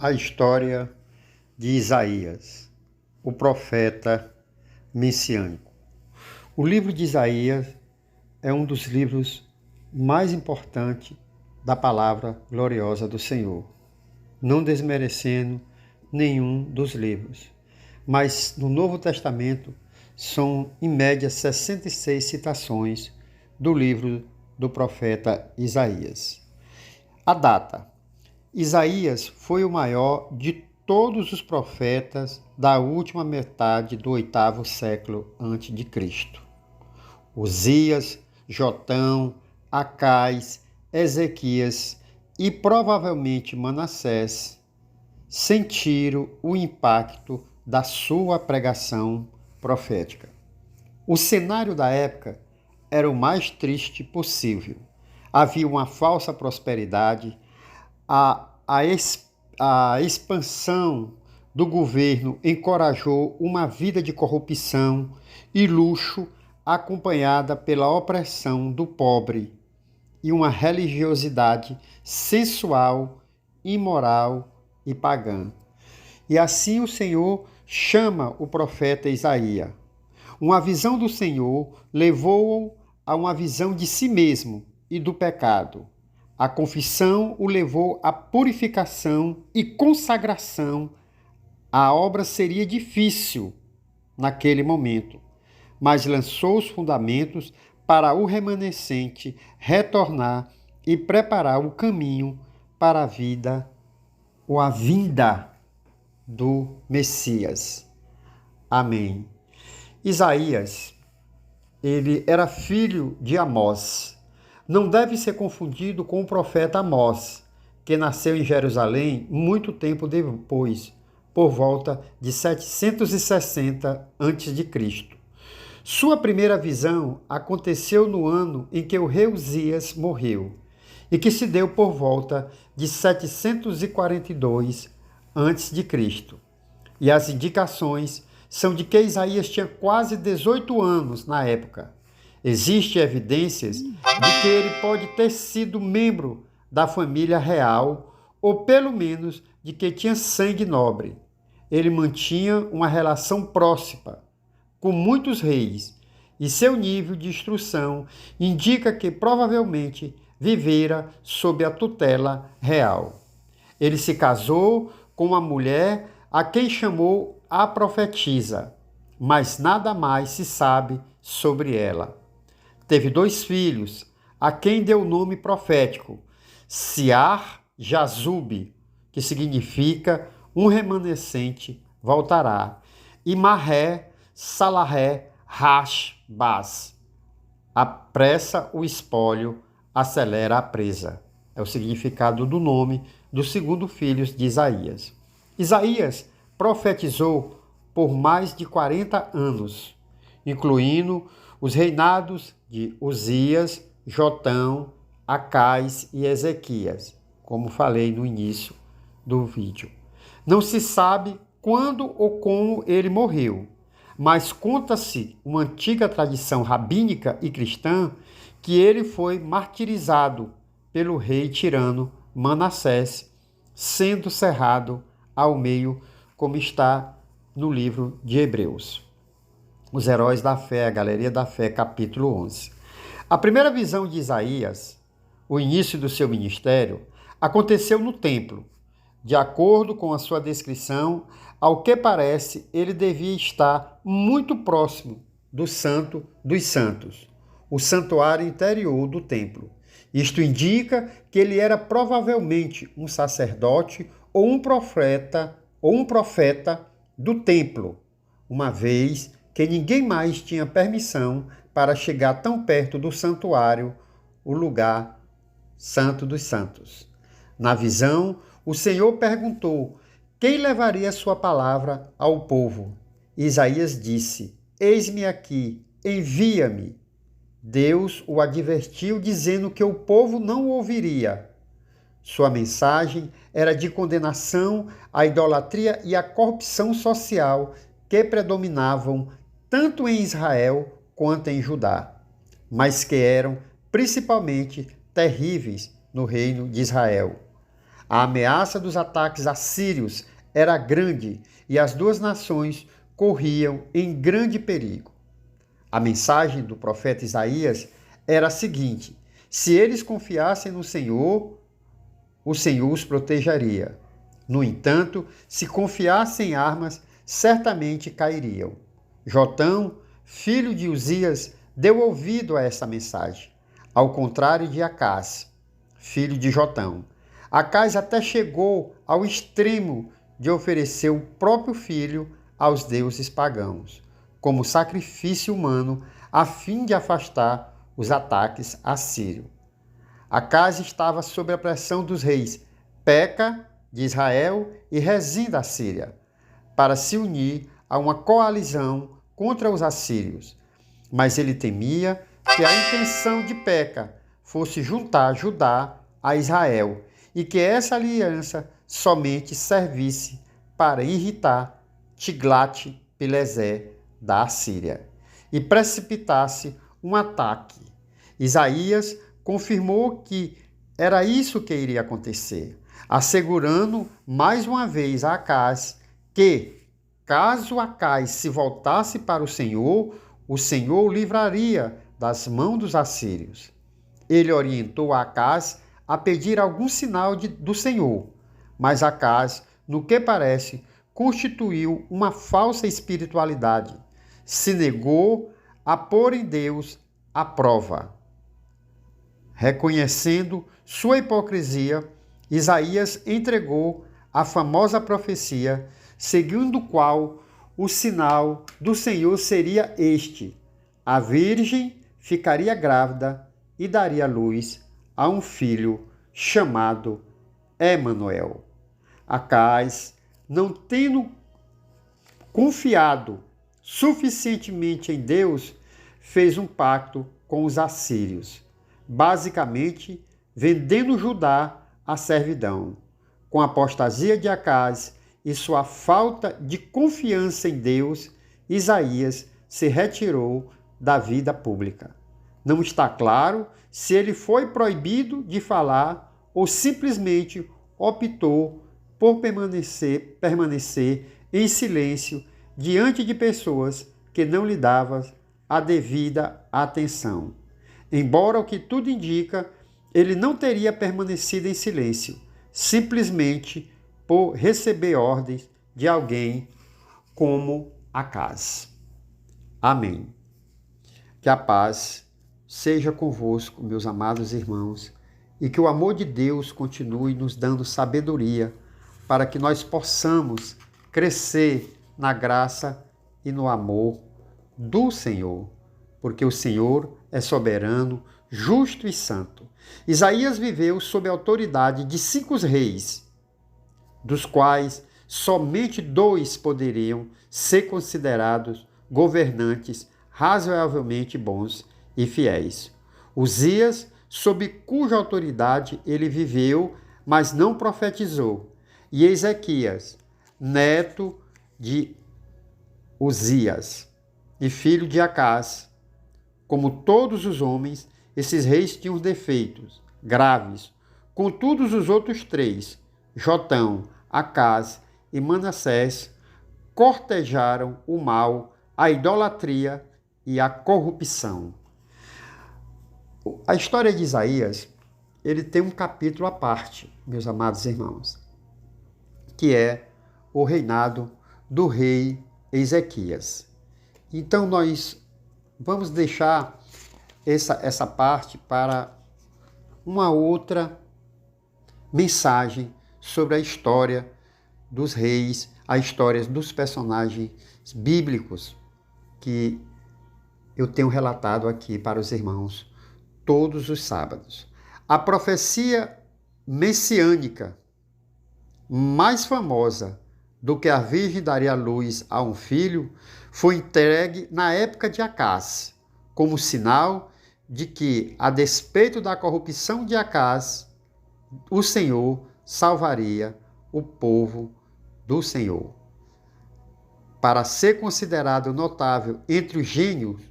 A história de Isaías, o profeta messiânico. O livro de Isaías é um dos livros mais importantes da palavra gloriosa do Senhor, não desmerecendo nenhum dos livros. Mas no Novo Testamento são, em média, 66 citações do livro do profeta Isaías. A data. Isaías foi o maior de todos os profetas da última metade do 8º século a.C. Uzias, Jotão, Acais, Ezequias e provavelmente Manassés sentiram o impacto da sua pregação profética. O cenário da época era o mais triste possível. Havia uma falsa prosperidade, a expansão do governo encorajou uma vida de corrupção e luxo acompanhada pela opressão do pobre e uma religiosidade sensual, imoral e pagã. E assim o Senhor chama o profeta Isaías. Uma visão do Senhor levou-o a uma visão de si mesmo e do pecado. A confissão o levou à purificação e consagração. A obra seria difícil naquele momento, mas lançou os fundamentos para o remanescente retornar e preparar o caminho para a vinda do Messias. Amém. Isaías, ele era filho de Amós. Não deve ser confundido com o profeta Amós, que nasceu em Jerusalém muito tempo depois, por volta de 760 a.C. Sua primeira visão aconteceu no ano em que o rei Uzias morreu, e que se deu por volta de 742 a.C. E as indicações são de que Isaías tinha quase 18 anos na época. Existem evidências de que ele pode ter sido membro da família real, ou pelo menos de que tinha sangue nobre. Ele mantinha uma relação próxima com muitos reis, e seu nível de instrução indica que provavelmente vivera sob a tutela real. Ele se casou com uma mulher a quem chamou a profetisa, mas nada mais se sabe sobre ela. Teve 2 filhos, a quem deu o nome profético, Siar-Jazube, que significa um remanescente voltará, e Maré-Salaré-Rash-Baz, apressa o espólio, acelera a presa. É o significado do nome dos segundo filhos de Isaías. Isaías profetizou por mais de 40 anos, incluindo os reinados de Uzias, Jotão, Acais e Ezequias, como falei no início do vídeo. Não se sabe quando ou como ele morreu, mas conta-se uma antiga tradição rabínica e cristã que ele foi martirizado pelo rei tirano Manassés, sendo cerrado ao meio, como está no livro de Hebreus. Os Heróis da Fé, a Galeria da Fé, capítulo 11. A primeira visão de Isaías, o início do seu ministério, aconteceu no templo. De acordo com a sua descrição, ao que parece, ele devia estar muito próximo do Santo dos Santos, o santuário interior do templo. Isto indica que ele era provavelmente um sacerdote ou um profeta do templo, uma vez que ninguém mais tinha permissão para chegar tão perto do santuário, o lugar santo dos santos. Na visão, o Senhor perguntou quem levaria sua palavra ao povo. Isaías disse: Eis-me aqui, envia-me. Deus o advertiu, dizendo que o povo não o ouviria. Sua mensagem era de condenação à idolatria e à corrupção social que predominavam tanto em Israel quanto em Judá, mas que eram principalmente terríveis no reino de Israel. A ameaça dos ataques assírios era grande e as duas nações corriam em grande perigo. A mensagem do profeta Isaías era a seguinte: se eles confiassem no Senhor, o Senhor os protegeria. No entanto, se confiassem em armas, certamente cairiam. Jotão, filho de Uzias, deu ouvido a essa mensagem, ao contrário de Acás, filho de Jotão. Acás até chegou ao extremo de oferecer o próprio filho aos deuses pagãos, como sacrifício humano, a fim de afastar os ataques assírios. Acás estava sob a pressão dos reis Peca, de Israel, e Rezim, da Síria, para se unir a uma coalizão contra os assírios. Mas ele temia que a intenção de Peca fosse juntar Judá a Israel e que essa aliança somente servisse para irritar Tiglat-Pileser da Assíria e precipitasse um ataque. Isaías confirmou que era isso que iria acontecer, assegurando mais uma vez a Acás que, caso Acás se voltasse para o Senhor o livraria das mãos dos assírios. Ele orientou a Acás a pedir algum sinal do Senhor, mas Acás, no que parece, constituiu uma falsa espiritualidade. Se negou a pôr em Deus a prova. Reconhecendo sua hipocrisia, Isaías entregou a famosa profecia, segundo o qual o sinal do Senhor seria este: a virgem ficaria grávida e daria luz a um filho chamado Emanuel. Acás, não tendo confiado suficientemente em Deus, fez um pacto com os assírios, basicamente vendendo Judá à servidão. Com a apostasia de Acás e sua falta de confiança em Deus, Isaías se retirou da vida pública. Não está claro se ele foi proibido de falar ou simplesmente optou por permanecer em silêncio diante de pessoas que não lhe davam a devida atenção. Embora o que tudo indica, ele não teria permanecido em silêncio, simplesmente por receber ordens de alguém como Acás. Amém. Que a paz seja convosco, meus amados irmãos, e que o amor de Deus continue nos dando sabedoria para que nós possamos crescer na graça e no amor do Senhor, porque o Senhor é soberano, justo e santo. Isaías viveu sob a autoridade de 5 reis, dos quais somente 2 poderiam ser considerados governantes razoavelmente bons e fiéis. Uzias, sob cuja autoridade ele viveu, mas não profetizou, e Ezequias, neto de Uzias e filho de Acás. Como todos os homens, esses reis tinham defeitos graves. Contudo, os outros 3, Jotão, Acás e Manassés, cortejaram o mal, a idolatria e a corrupção. A história de Isaías, ele tem um capítulo à parte, meus amados irmãos, que é o reinado do rei Ezequias. Então nós vamos deixar essa parte para uma outra mensagem sobre a história dos reis, a história dos personagens bíblicos que eu tenho relatado aqui para os irmãos todos os sábados. A profecia messiânica mais famosa do que a virgem daria luz a um filho foi entregue na época de Acás, como sinal de que, a despeito da corrupção de Acás, o Senhor salvaria o povo do Senhor. Para ser considerado notável entre os gênios,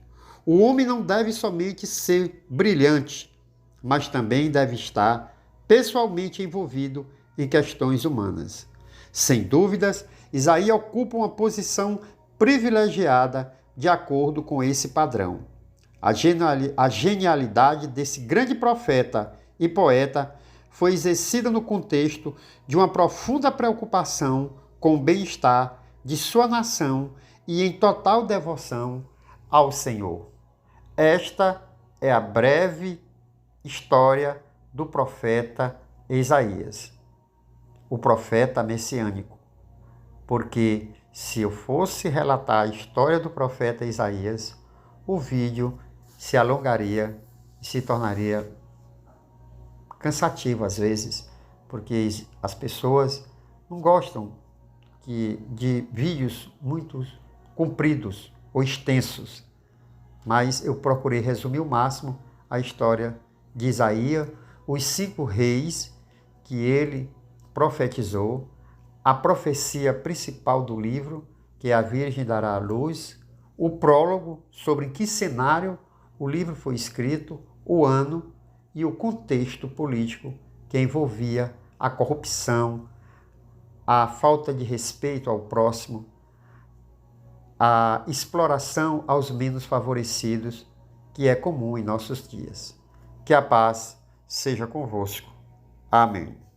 o homem não deve somente ser brilhante, mas também deve estar pessoalmente envolvido e questões humanas. Sem dúvidas, Isaías ocupa uma posição privilegiada de acordo com esse padrão. A genialidade desse grande profeta e poeta foi exercida no contexto de uma profunda preocupação com o bem-estar de sua nação e em total devoção ao Senhor. Esta é a breve história do profeta Isaías, o profeta messiânico. Porque se eu fosse relatar a história do profeta Isaías, o vídeo se alongaria e se tornaria cansativo às vezes, porque as pessoas não gostam de vídeos muito compridos ou extensos. Mas eu procurei resumir o máximo a história de Isaías, os 5 reis que ele profetizou, a profecia principal do livro, que é a Virgem dará à luz, o prólogo sobre em que cenário o livro foi escrito, o ano e o contexto político que envolvia a corrupção, a falta de respeito ao próximo, a exploração aos menos favorecidos, que é comum em nossos dias. Que a paz seja convosco. Amém.